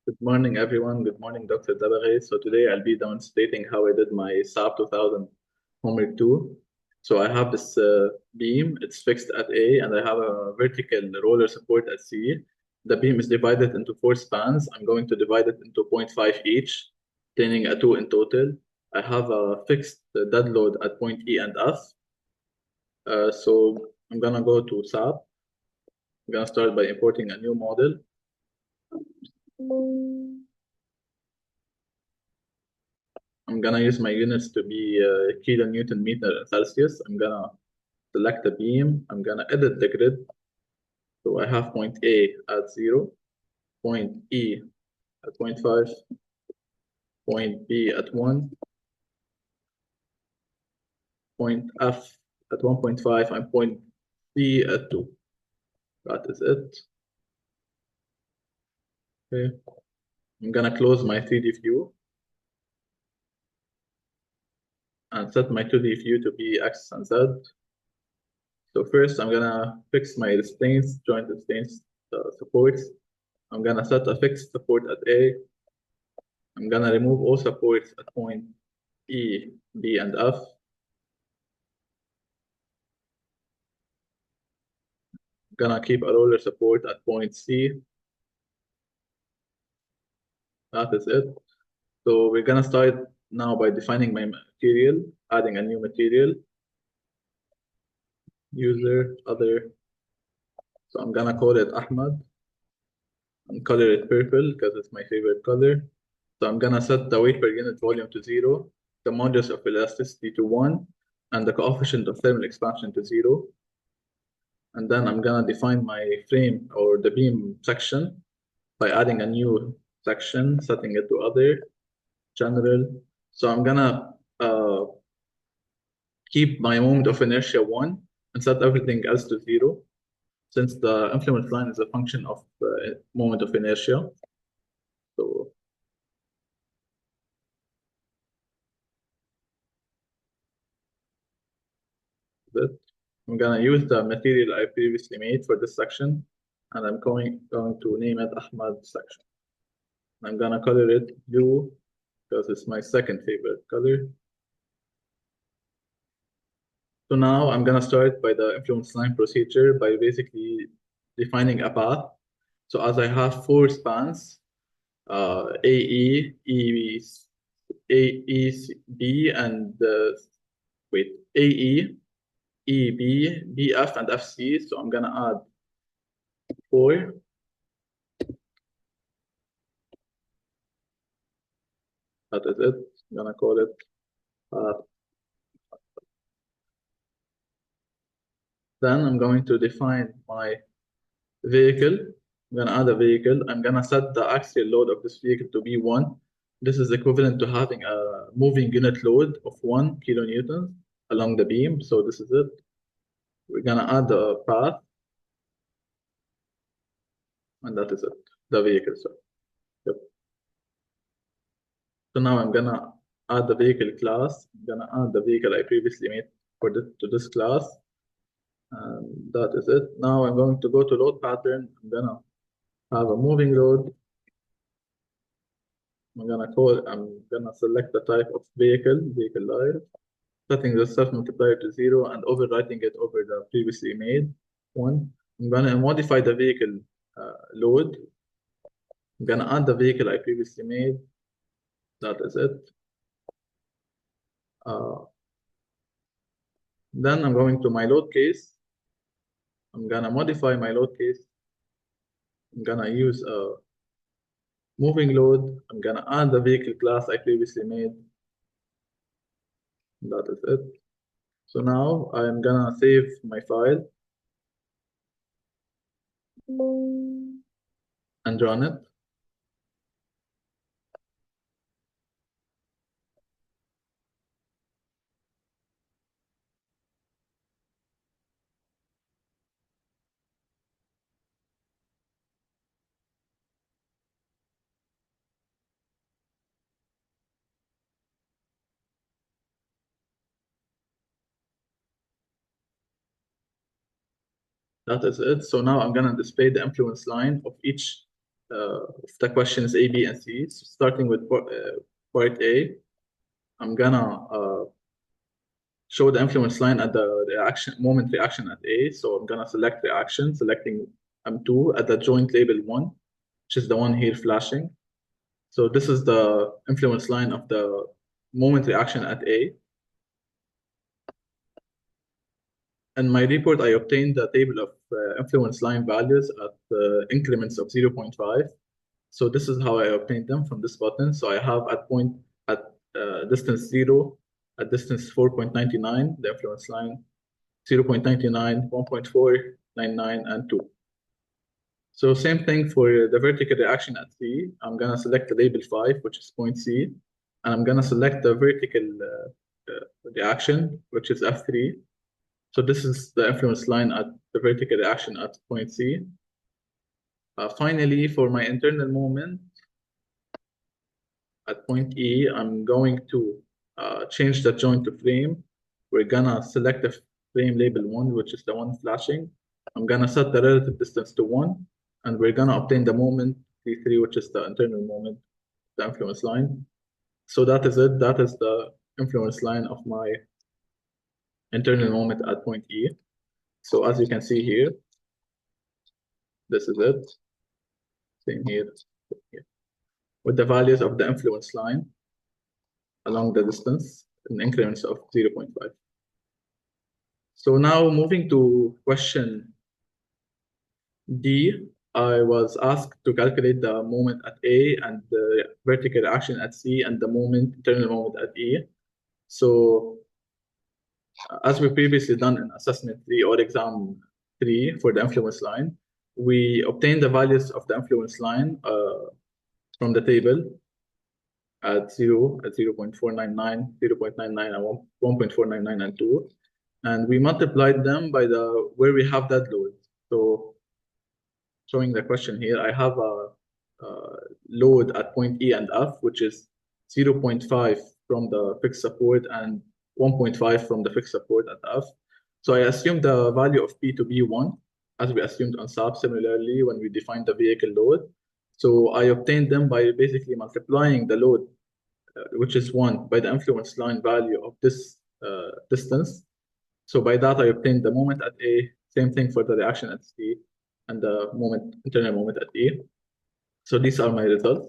Good morning, everyone. Good morning, Dr. Dabare. So today I'll be demonstrating how I did my SAP2000 homework 2. So I have this beam, it's fixed at A, and I have a vertical roller support at C. The beam is divided into 4 spans. I'm going to divide it into 0.5 each, obtaining a 2 in total. I have a fixed dead load at point E and F. So I'm gonna go to SAP. I'm gonna start by importing a new model. I'm gonna use my units to be kilonewton meter Celsius. I'm gonna select the beam. I'm gonna edit the grid. So I have point A at 0, point E at 0.5, point B at 1, point F at 1.5, and point C at 2. That is it. Okay. I'm gonna close my 3D view and set my 2D view to be X and Z. So first I'm gonna fix my restraints, joint restraints supports. I'm gonna set a fixed support at A. I'm gonna remove all supports at point E, B, and F. I'm gonna keep a roller support at point C. That is it. So we're gonna start now by defining my material, adding a new material, user, other. So I'm gonna call it Ahmad and color it purple because it's my favorite color. So I'm gonna set the weight per unit volume to 0, the modulus of elasticity to 1, and the coefficient of thermal expansion to 0. And then I'm gonna define my frame or the beam section by adding a new section, setting it to other, general. So I'm gonna keep my moment of inertia 1 and set everything else to 0, since the influence line is a function of moment of inertia. So that I'm gonna use the material I previously made for this section, and I'm going to name it Ahmad section. I'm gonna color it blue because it's my second favorite color. So now I'm gonna start by the influence line procedure by basically defining a path. So as I have 4 spans, AE, AEB, and wait, AE, EB, BF, and FC. So I'm gonna add 4. That is it. I'm gonna call it path. Then I'm going to define my vehicle. I'm gonna add a vehicle. I'm gonna set the axial load of this vehicle to be 1. This is equivalent to having a moving unit load of 1 kilonewtons along the beam. So this is it. We're gonna add the path, and that is it. The vehicle, sorry. Yep. So now I'm gonna add the vehicle class. I'm gonna add the vehicle I previously made to this class. And that is it. Now I'm going to go to load pattern. I'm gonna have a moving load. I'm gonna select the type of vehicle life, setting the self multiplier to 0 and overwriting it over the previously made one. I'm gonna modify the vehicle load. I'm gonna add the vehicle I previously made. That is it. Uh, then I'm going to my load case. I'm gonna modify my load case. I'm gonna use a moving load. I'm gonna add the vehicle class I previously made. That is it. So now I'm gonna save my file and run it. That is it. So now I'm gonna display the influence line of each the questions A, B, and C. So starting with part A, I'm gonna show the influence line at the moment reaction at A. So I'm gonna select reaction, selecting M2 at the joint label 1, which is the one here flashing. So this is the influence line of the moment reaction at A. In my report, I obtained a table of influence line values at increments of 0.5. So this is how I obtained them from this button. So I have at distance 0, at distance 4.99, the influence line, 0.99, 1.499, and 2. So same thing for the vertical reaction at C. I'm gonna select the label 5, which is point C, and I'm gonna select the vertical reaction, which is F3. So this is the influence line at the vertical reaction at point C. Finally, for my internal moment at point E, I'm going to change the joint to frame. We're gonna select the frame label 1, which is the one flashing. I'm gonna set the relative distance to 1, and we're gonna obtain the moment T3, which is the internal moment, the influence line. So that is it. That is the influence line of my internal moment at point E. So as you can see here, this is it. Same here, with the values of the influence line along the distance in increments of 0.5. So now moving to question D, I was asked to calculate the moment at A and the vertical reaction at C and the internal moment at E. So as we previously done in assessment 3 or exam 3 for the influence line, we obtained the values of the influence line from the table at 0, at 0.499, 0.99, and 1.499, and 2. And we multiplied them by where we have that load. So showing the question here, I have a load at point E and F, which is 0.5 from the fixed support and 1.5 from the fixed support at F. So I assume the value of P to be 1, as we assumed on SAP similarly when we defined the vehicle load. So I obtained them by basically multiplying the load, which is 1, by the influence line value of this distance. So by that, I obtained the moment at A, same thing for the reaction at C, and the internal moment at E. So these are my results.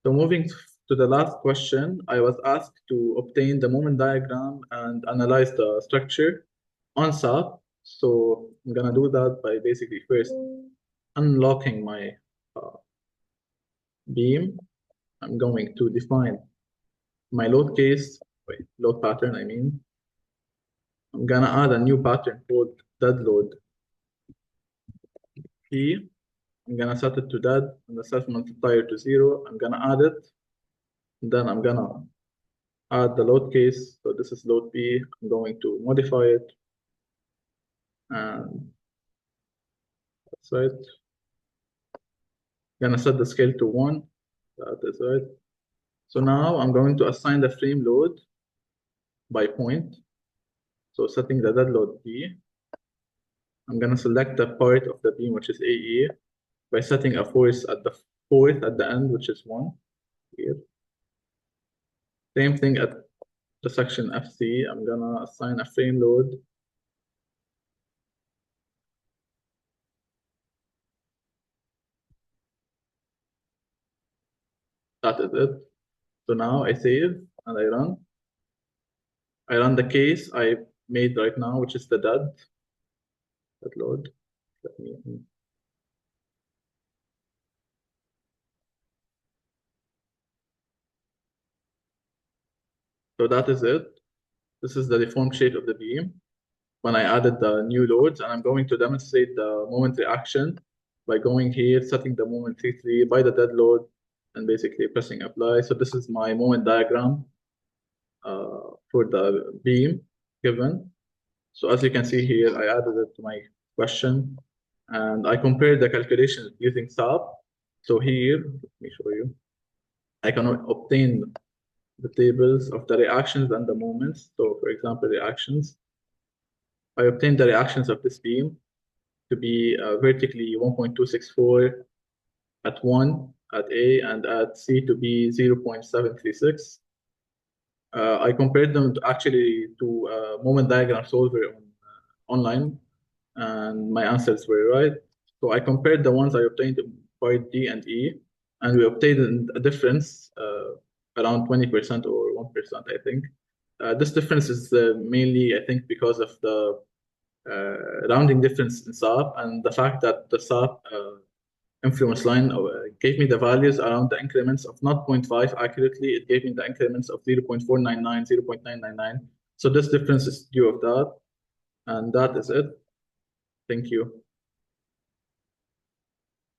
So moving to the last question, I was asked to obtain the moment diagram and analyze the structure on SAP. So I'm gonna do that by basically first unlocking my beam. I'm going to define my load load pattern, I mean. I'm gonna add a new pattern called dead load P. I'm gonna set it to dead and the self multiplier to 0. I'm gonna add it. And then I'm gonna add the load case. So this is load P. I'm going to modify it. And that's right. I'm gonna set the scale to 1. That is right. So now I'm going to assign the frame load by point. So setting the dead load P. I'm gonna select the part of the beam, which is AE, by setting a force at the fourth at the end, which is 1 here. Same thing at the section FC. I'm gonna assign a frame load. That is it. So now I save and I run. I run the case I made right now, which is the dead load. Let me. So that is it. This is the deformed shape of the beam when I added the new loads, and I'm going to demonstrate the moment reaction by going here, setting the moment T3 by the dead load, and basically pressing apply. So this is my moment diagram for the beam given. So as you can see here, I added it to my question, and I compared the calculations using SAP. So here, let me show you. I can obtain the tables of the reactions and the moments. So for example, reactions. I obtained the reactions of this beam to be vertically 1.264, at 1 at A and at C to be 0.736. I compared them actually to a moment diagram solver online, and my answers were right. So I compared the ones I obtained in part D and E, and we obtained a difference around 20% or 1%, I think. This difference is mainly, I think, because of the rounding difference in SAP and the fact that the SAP influence line gave me the values around the increments of not zero point 0.5 accurately. It gave me the increments of 0.499, 0.999. So this difference is due of that. And that is it. Thank you.